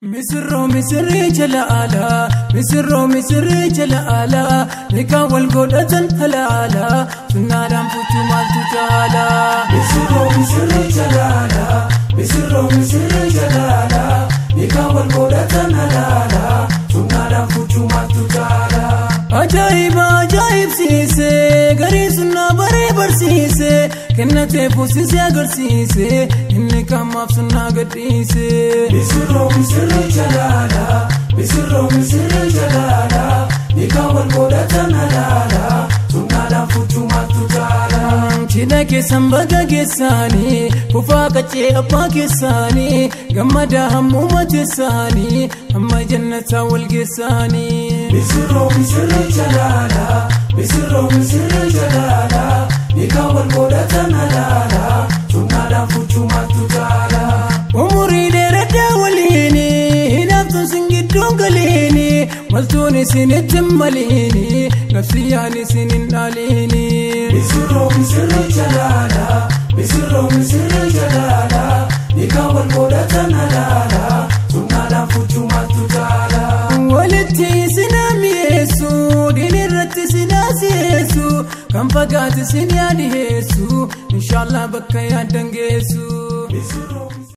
Misirri jalaala, misirri jalaala, nika wal godhatan halaala, sunnaadhaan fuutuu maaltu jaala. Misirri jalaala, misirri jalaala, nika wal godhatan halaala, sunnaadhaan fuutuu maaltu jaala. Ajaa'ibsiise, garii sunnaa baree barsiise, kennatee fuusisee agarsiise, inni kamaaf sunnaa gadhiise. Misirri jalaala, misirri jalaala, nika wal godhatan halaala, sunnaadhaan fuutuu maaltu jaala. Cidha keessan baga geessanii, kufaa qaccee abbaa keessanii, gammadaa hammuma teessanii, amma jannataa wal geessanii. Misirri jalaala, misirri jalaala, nika wal godhatan halaala, sunnaadhaan fuutuu maaltu jaala. Umurii dheeradhaa waliini, hinaaftuun sin gidduun galiini, maltuun isinitti hin maliini, nafsiyyaan isin hin dhaaliini. Misirri jalaala, misirri jalaala, nika wal godhatan halaala, sunnaadhaan fuutuu maaltu jaala. Walitti isinaa mi'eessu, diinirratti isinaa si'eessu, kan fagaate isin yaadiheessu, inshaallah bakka yaaddan geessu.